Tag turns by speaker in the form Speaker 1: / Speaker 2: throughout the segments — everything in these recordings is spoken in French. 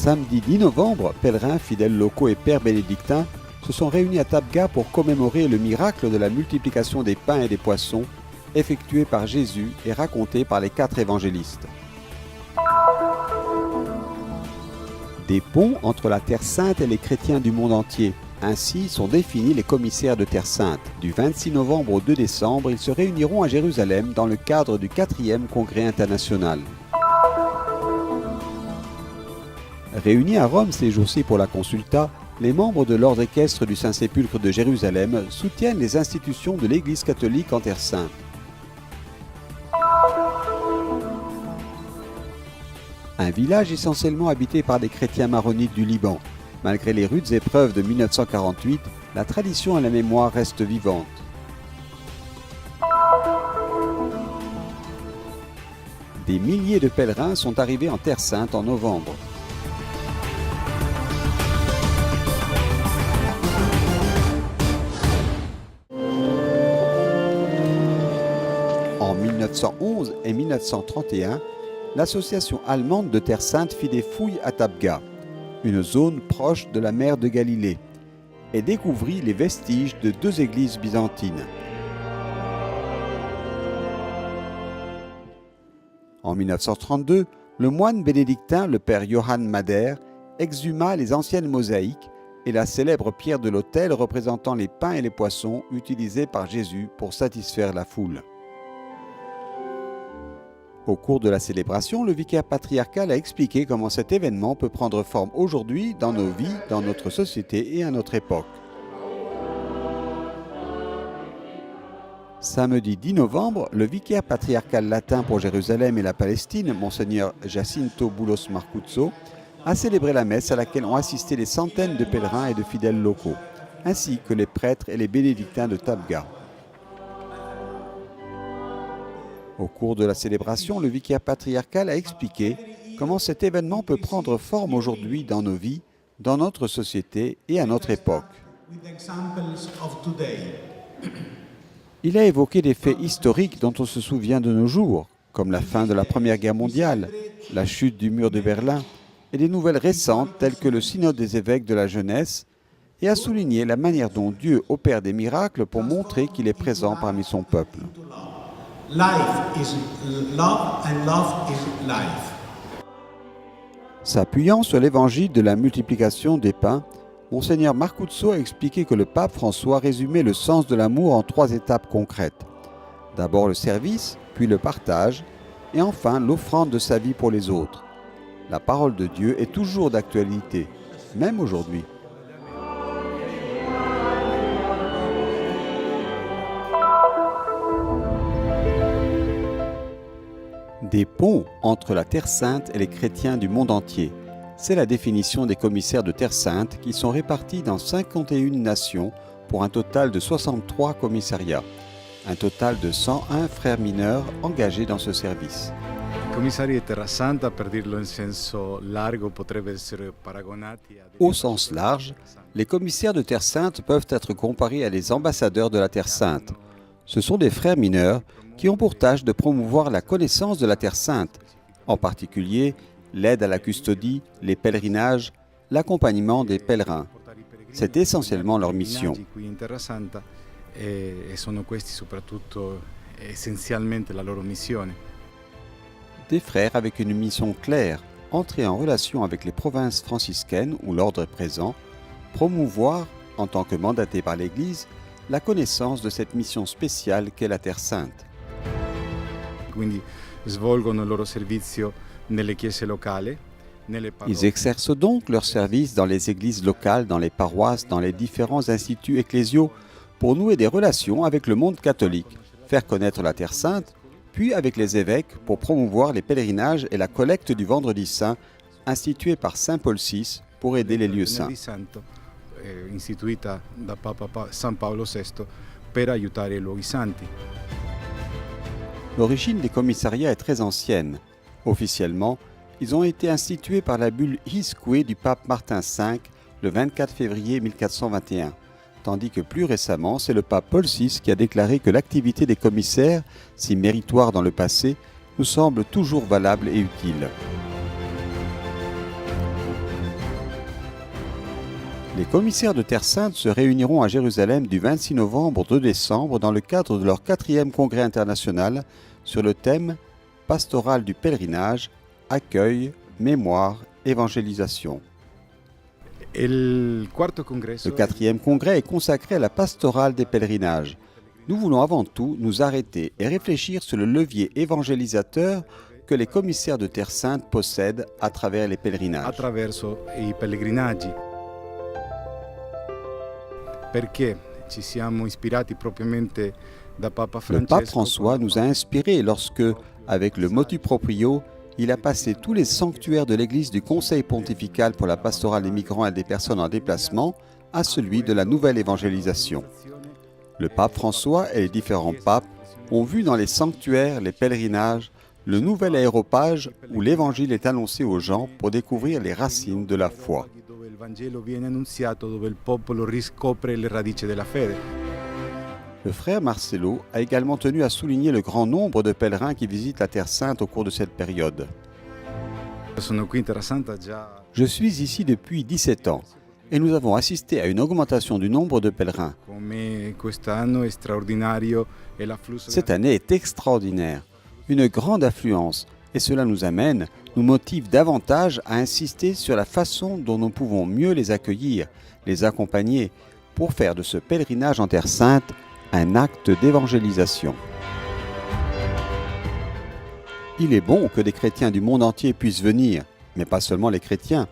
Speaker 1: Samedi 10 novembre, pèlerins, fidèles locaux et pères bénédictins se sont réunis à Tabga pour commémorer le miracle de la multiplication des pains et des poissons effectué par Jésus et raconté par les 4 évangélistes. Des ponts entre la Terre Sainte et les chrétiens du monde entier. Ainsi sont définis les commissaires de Terre Sainte. Du 26 novembre au 2 décembre, ils se réuniront à Jérusalem dans le cadre du 4e Congrès international. Réunis à Rome ces jours-ci pour la Consulta, les membres de l'ordre équestre du Saint-Sépulcre de Jérusalem soutiennent les institutions de l'Église catholique en Terre Sainte. Un village essentiellement habité par des chrétiens maronites du Liban. Malgré les rudes épreuves de 1948, la tradition et la mémoire restent vivantes. Des milliers de pèlerins sont arrivés en Terre Sainte en novembre. En 1911 et 1931, l'association allemande de Terre Sainte fit des fouilles à Tabga, une zone proche de la mer de Galilée, et découvrit les vestiges de 2 églises byzantines. En 1932, le moine bénédictin, le père Johann Mader, exhuma les anciennes mosaïques et la célèbre pierre de l'autel représentant les pains et les poissons utilisés par Jésus pour satisfaire la foule. Au cours de la célébration, le vicaire patriarcal a expliqué comment cet événement peut prendre forme aujourd'hui dans nos vies, dans notre société et à notre époque. Samedi 10 novembre, le vicaire patriarcal latin pour Jérusalem et la Palestine, Monseigneur Jacinto Boulos Marcuzzo, a célébré la messe à laquelle ont assisté des centaines de pèlerins et de fidèles locaux, ainsi que les prêtres et les bénédictins de Tabga. Au cours de la célébration, le vicaire patriarcal a expliqué comment cet événement peut prendre forme aujourd'hui dans nos vies, dans notre société et à notre époque. Il a évoqué des faits historiques dont on se souvient de nos jours, comme la fin de la Première Guerre mondiale, la chute du mur de Berlin et des nouvelles récentes telles que le synode des évêques de la jeunesse, et a souligné la manière dont Dieu opère des miracles pour montrer qu'il est présent parmi son peuple.
Speaker 2: Life is love and love is life.
Speaker 1: S'appuyant sur l'évangile de la multiplication des pains, Monseigneur Marcuzzo a expliqué que le pape François résumait le sens de l'amour en 3 étapes concrètes. D'abord le service, puis le partage, et enfin l'offrande de sa vie pour les autres. La parole de Dieu est toujours d'actualité, même aujourd'hui. Des ponts entre la Terre Sainte et les chrétiens du monde entier. C'est la définition des commissaires de Terre Sainte qui sont répartis dans 51 nations pour un total de 63 commissariats. Un total de 101 frères mineurs engagés dans ce service. Au sens large, les commissaires de Terre Sainte peuvent être comparés à des ambassadeurs de la Terre Sainte. Ce sont des frères mineurs qui ont pour tâche de promouvoir la connaissance de la Terre Sainte, en particulier l'aide à la custodie, les pèlerinages, l'accompagnement des pèlerins. C'est essentiellement leur mission. Des frères avec une mission claire, entrer en relation avec les provinces franciscaines où l'ordre est présent, promouvoir, en tant que mandatés par l'Église, la connaissance de cette mission spéciale qu'est la Terre Sainte. Ils exercent donc leur service dans les églises locales, dans les paroisses, dans les différents instituts ecclésiaux pour nouer des relations avec le monde catholique, faire connaître la Terre Sainte, puis avec les évêques pour promouvoir les pèlerinages et la collecte du Vendredi Saint instituée par Saint Paul VI pour aider les lieux saints. L'origine des commissariats est très ancienne. Officiellement, ils ont été institués par la bulle Hisque du pape Martin V le 24 février 1421, tandis que plus récemment, c'est le pape Paul VI qui a déclaré que l'activité des commissaires, si méritoire dans le passé, nous semble toujours valable et utile. Les commissaires de Terre Sainte se réuniront à Jérusalem du 26 novembre au 2 décembre dans le cadre de leur 4e congrès international sur le thème « Pastoral du pèlerinage, accueil, mémoire, évangélisation ». Le 4e congrès est consacré à la pastorale des pèlerinages. Nous voulons avant tout nous arrêter et réfléchir sur le levier évangélisateur que les commissaires de Terre Sainte possèdent à travers les pèlerinages. Le pape François nous a inspirés lorsque, avec le motu proprio, il a passé tous les sanctuaires de l'Église du Conseil pontifical pour la pastorale des migrants et des personnes en déplacement à celui de la nouvelle évangélisation. Le pape François et les différents papes ont vu dans les sanctuaires, les pèlerinages, le nouvel aéropage où l'Évangile est annoncé aux gens pour découvrir les racines de la foi. Le frère Marcelo a également tenu à souligner le grand nombre de pèlerins qui visitent la Terre Sainte au cours de cette période. Je suis ici depuis 17 ans et nous avons assisté à une augmentation du nombre de pèlerins. Cette année est extraordinaire, une grande affluence, et cela nous motive davantage à insister sur la façon dont nous pouvons mieux les accueillir, les accompagner, pour faire de ce pèlerinage en Terre Sainte un acte d'évangélisation. Il est bon que des chrétiens du monde entier puissent venir, mais pas seulement les chrétiens,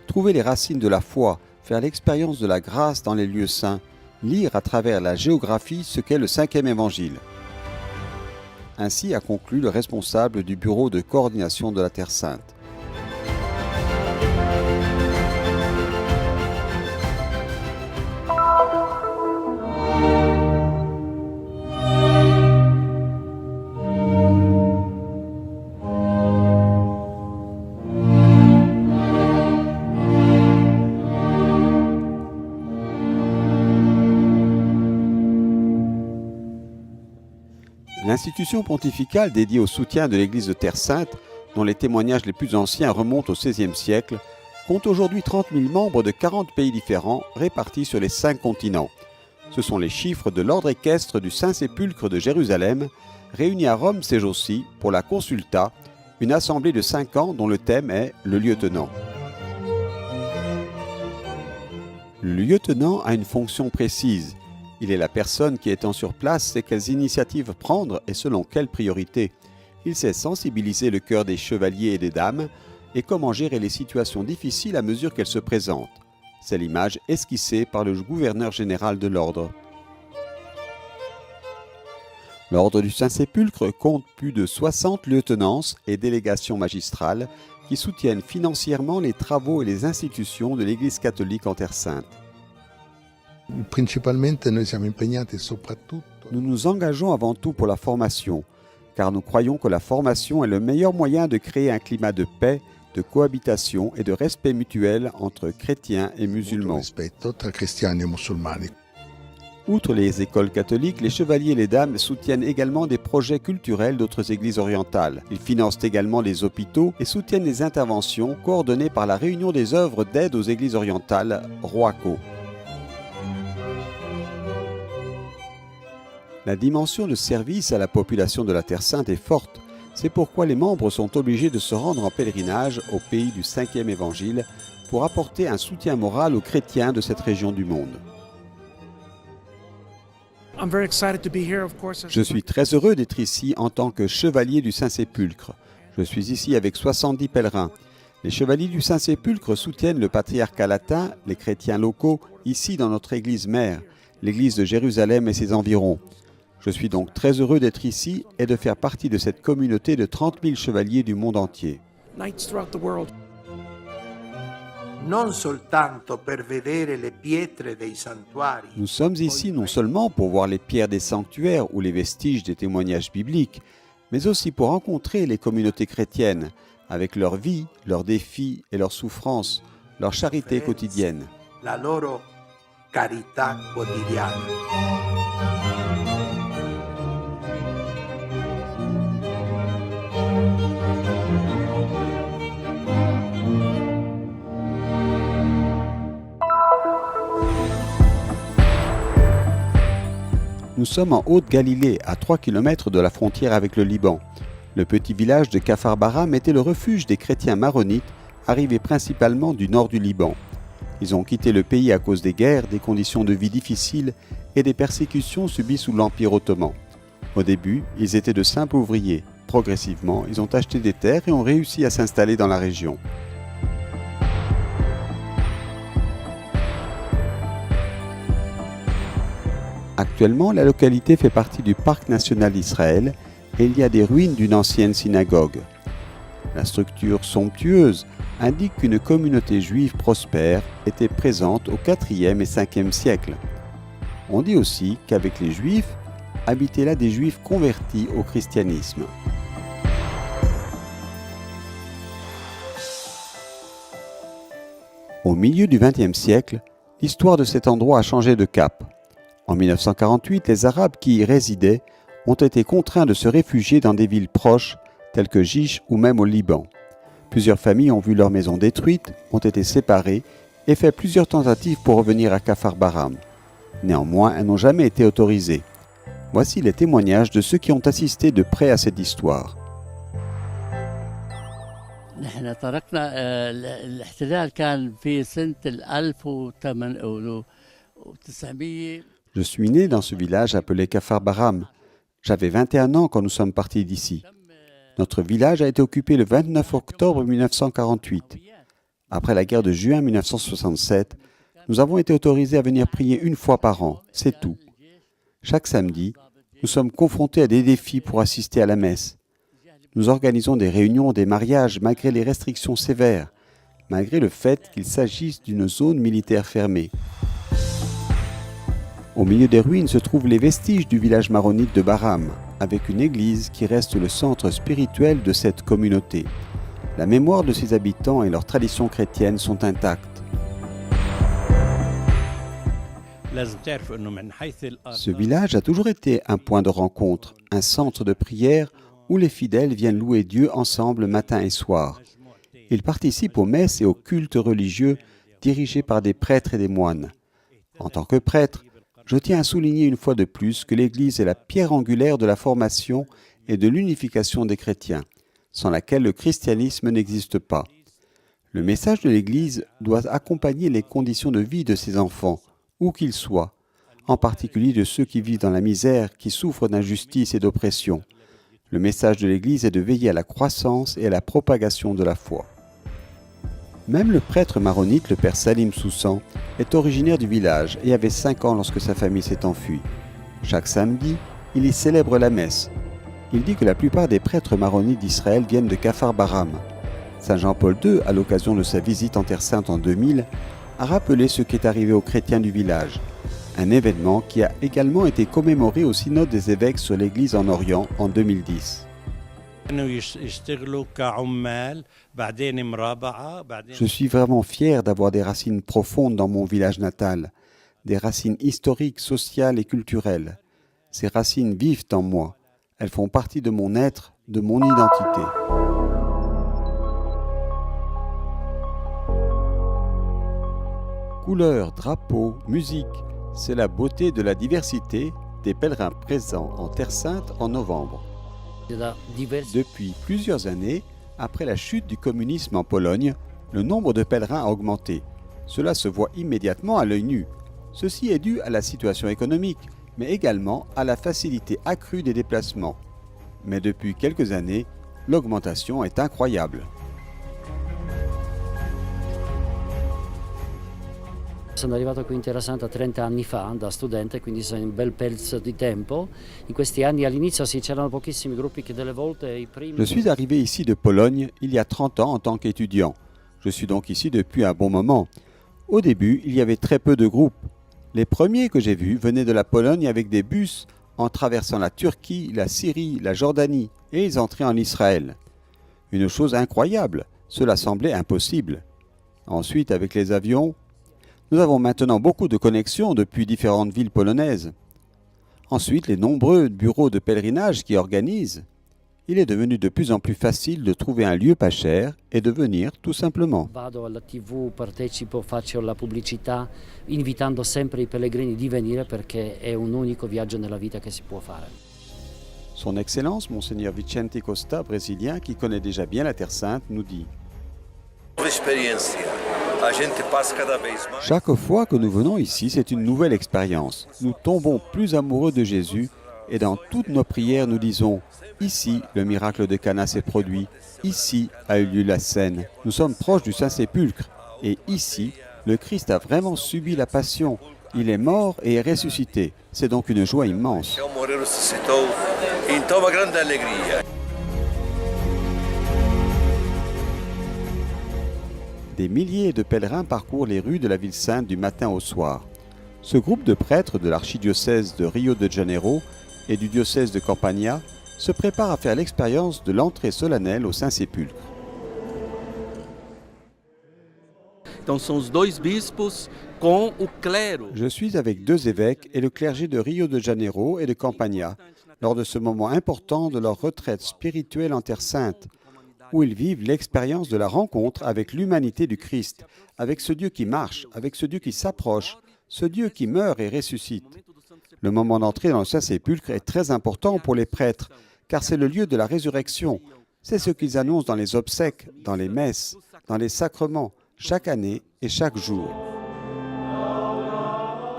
Speaker 1: trouver les racines de la foi, faire l'expérience de la grâce dans les lieux saints, lire à travers la géographie ce qu'est le 5e évangile. Ainsi a conclu le responsable du bureau de coordination de la Terre Sainte. L'institution pontificale dédiée au soutien de l'Église de Terre Sainte, dont les témoignages les plus anciens remontent au XVIe siècle, compte aujourd'hui 30 000 membres de 40 pays différents répartis sur les 5 continents. Ce sont les chiffres de l'ordre équestre du Saint-Sépulcre de Jérusalem, réunis à Rome ces jours-ci pour la Consulta, une assemblée de 5 ans dont le thème est le lieutenant. Le lieutenant a une fonction précise. Il est la personne qui, étant sur place, sait quelles initiatives prendre et selon quelles priorités. Il sait sensibiliser le cœur des chevaliers et des dames et comment gérer les situations difficiles à mesure qu'elles se présentent. C'est l'image esquissée par le gouverneur général de l'ordre. L'ordre du Saint-Sépulcre compte plus de 60 lieutenances et délégations magistrales qui soutiennent financièrement les travaux et les institutions de l'Église catholique en Terre Sainte. Nous nous engageons avant tout pour la formation, car nous croyons que la formation est le meilleur moyen de créer un climat de paix, de cohabitation et de respect mutuel entre chrétiens et musulmans. Outre les écoles catholiques, les chevaliers et les dames soutiennent également des projets culturels d'autres églises orientales. Ils financent également les hôpitaux et soutiennent les interventions coordonnées par la Réunion des œuvres d'aide aux églises orientales, ROACO. La dimension de service à la population de la Terre Sainte est forte. C'est pourquoi les membres sont obligés de se rendre en pèlerinage au pays du 5e évangile pour apporter un soutien moral aux chrétiens de cette région du monde. Je suis très heureux d'être ici en tant que chevalier du Saint-Sépulcre. Je suis ici avec 70 pèlerins. Les chevaliers du Saint-Sépulcre soutiennent le patriarcat latin, les chrétiens locaux, ici dans notre église mère, l'église de Jérusalem et ses environs. Je suis donc très heureux d'être ici et de faire partie de cette communauté de 30 000 chevaliers du monde entier. Nous sommes ici non seulement pour voir les pierres des sanctuaires ou les vestiges des témoignages bibliques, mais aussi pour rencontrer les communautés chrétiennes, avec leur vie, leurs défis et leurs souffrances, leur charité quotidienne.
Speaker 2: La loro carità quotidiana.
Speaker 1: sommes en Haute-Galilée, à 3 km de la frontière avec le Liban. Le petit village de Kafar Baram était le refuge des chrétiens maronites arrivés principalement du nord du Liban. Ils ont quitté le pays à cause des guerres, des conditions de vie difficiles et des persécutions subies sous l'Empire ottoman. Au début, ils étaient de simples ouvriers. Progressivement, ils ont acheté des terres et ont réussi à s'installer dans la région. Actuellement, la localité fait partie du Parc national d'Israël et il y a des ruines d'une ancienne synagogue. La structure somptueuse indique qu'une communauté juive prospère était présente au IVe et Ve siècle. On dit aussi qu'avec les Juifs, habitaient là des Juifs convertis au christianisme. Au milieu du XXe siècle, l'histoire de cet endroit a changé de cap. En 1948, les Arabes qui y résidaient ont été contraints de se réfugier dans des villes proches, telles que Jish ou même au Liban. Plusieurs familles ont vu leurs maisons détruites, ont été séparées et fait plusieurs tentatives pour revenir à Kafar Baram. Néanmoins, elles n'ont jamais été autorisées. Voici les témoignages de ceux qui ont assisté de près à cette histoire.
Speaker 3: نحن تركنا الاحتلال كان في سنة 1900.
Speaker 1: Je suis né dans ce village appelé Kafar Baram. J'avais 21 ans quand nous sommes partis d'ici. Notre village a été occupé le 29 octobre 1948. Après la guerre de juin 1967, nous avons été autorisés à venir prier une fois par an, c'est tout. Chaque samedi, nous sommes confrontés à des défis pour assister à la messe. Nous organisons des réunions, des mariages, malgré les restrictions sévères, malgré le fait qu'il s'agisse d'une zone militaire fermée. Au milieu des ruines se trouvent les vestiges du village maronite de Baram, avec une église qui reste le centre spirituel de cette communauté. La mémoire de ses habitants et leurs traditions chrétiennes sont intactes. Ce village a toujours été un point de rencontre, un centre de prière où les fidèles viennent louer Dieu ensemble matin et soir. Ils participent aux messes et aux cultes religieux dirigés par des prêtres et des moines. En tant que prêtre, je tiens à souligner une fois de plus que l'Église est la pierre angulaire de la formation et de l'unification des chrétiens, sans laquelle le christianisme n'existe pas. Le message de l'Église doit accompagner les conditions de vie de ses enfants, où qu'ils soient, en particulier de ceux qui vivent dans la misère, qui souffrent d'injustice et d'oppression. Le message de l'Église est de veiller à la croissance et à la propagation de la foi. Même le prêtre maronite, le père Salim Soussan, est originaire du village et avait 5 ans lorsque sa famille s'est enfuie. Chaque samedi, il y célèbre la messe. Il dit que la plupart des prêtres maronites d'Israël viennent de Kafar Baram. Saint Jean-Paul II, à l'occasion de sa visite en Terre Sainte en 2000, a rappelé ce qui est arrivé aux chrétiens du village. Un événement qui a également été commémoré au synode des évêques sur l'Église en Orient en 2010. Je suis vraiment fier d'avoir des racines profondes dans mon village natal, des racines historiques, sociales et culturelles. Ces racines vivent en moi. Elles font partie de mon être, de mon identité. Couleurs, drapeaux, musique, c'est la beauté de la diversité des pèlerins présents en Terre Sainte en novembre. Depuis plusieurs années, après la chute du communisme en Pologne, le nombre de pèlerins a augmenté. Cela se voit immédiatement à l'œil nu. Ceci est dû à la situation économique, mais également à la facilité accrue des déplacements. Mais depuis quelques années, l'augmentation est incroyable.
Speaker 4: Sono arrivato qui in Terra Santa 30 anni fa da studente, quindi sono un bel pezzo di tempo. In questi anni all'inizio sì, c'erano pochissimi gruppi che delle volte i primi...
Speaker 1: Je suis arrivé ici de Pologne il y a 30 ans en tant qu'étudiant. Je suis donc ici depuis un bon moment. Au début, il y avait très peu de groupes. Les premiers que j'ai vus venaient de la Pologne avec des bus en traversant la Turquie, la Syrie, la Jordanie et ils entraient en Israël. Une chose incroyable, cela semblait impossible. Ensuite, avec les avions, nous avons maintenant beaucoup de connexions depuis différentes villes polonaises. Ensuite, les nombreux bureaux de pèlerinage qui organisent. Il est devenu de plus en plus facile de trouver un lieu pas cher et de venir tout simplement.
Speaker 4: Vado alla TV, partecipo, faccio la pubblicità, invitando sempre i pellegrini di venire perché è un unico viaggio nella vita che si può fare.
Speaker 1: Son Excellence, Monseigneur Vicente Costa, brésilien, qui connaît déjà bien la Terre Sainte, nous dit: chaque fois que nous venons ici, c'est une nouvelle expérience. Nous tombons plus amoureux de Jésus et dans toutes nos prières, nous disons: ici, le miracle de Cana s'est produit. Ici a eu lieu la scène. Nous sommes proches du Saint-Sépulcre. Et ici, le Christ a vraiment subi la passion. Il est mort et est ressuscité. C'est donc une joie immense. Des milliers de pèlerins parcourent les rues de la ville sainte du matin au soir. Ce groupe de prêtres de l'archidiocèse de Rio de Janeiro et du diocèse de Campania se prépare à faire l'expérience de l'entrée solennelle au Saint-Sépulcre. Je suis avec deux évêques et le clergé de Rio de Janeiro et de Campania lors de ce moment important de leur retraite spirituelle en Terre Sainte, où ils vivent l'expérience de la rencontre avec l'humanité du Christ, avec ce Dieu qui marche, avec ce Dieu qui s'approche, ce Dieu qui meurt et ressuscite. Le moment d'entrée dans le Saint-Sépulcre est très important pour les prêtres, car c'est le lieu de la résurrection. C'est ce qu'ils annoncent dans les obsèques, dans les messes, dans les sacrements, chaque année et chaque jour.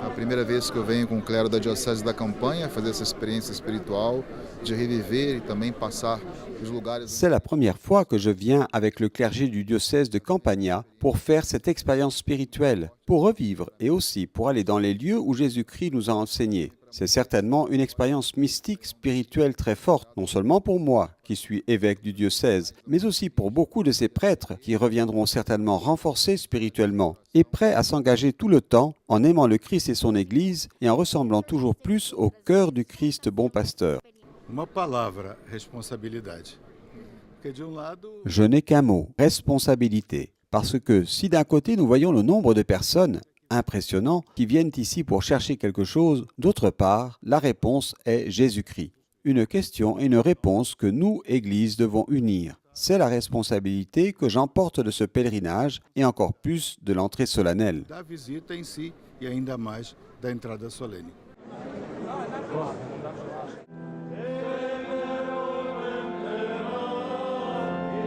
Speaker 5: A primeira vez que eu venho com o clero da Diocese da Campanha fazer essa experiência espiritual, de reviver e também passar os lugares.
Speaker 1: C'est la première fois que je viens avec le clergé du diocèse de Campania pour faire cette expérience spirituelle, pour revivre et aussi pour aller dans les lieux où Jésus-Christ nous a enseignés. C'est certainement une expérience mystique, spirituelle très forte, non seulement pour moi, qui suis évêque du diocèse, mais aussi pour beaucoup de ces prêtres qui reviendront certainement renforcés spirituellement et prêts à s'engager tout le temps en aimant le Christ et son Église et en ressemblant toujours plus au cœur du Christ bon pasteur.
Speaker 6: Uma palavra, responsabilidade.
Speaker 1: Je n'ai qu'un mot, responsabilité. Parce que si d'un côté nous voyons le nombre de personnes impressionnant qui viennent ici pour chercher quelque chose, d'autre part, la réponse est Jésus-Christ. Une question et une réponse que nous, Église, devons unir. C'est la responsabilité que j'emporte de ce pèlerinage et encore plus de l'entrée solennelle.
Speaker 6: Da visita em si e ainda mais da entrada solene.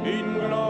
Speaker 7: In gloria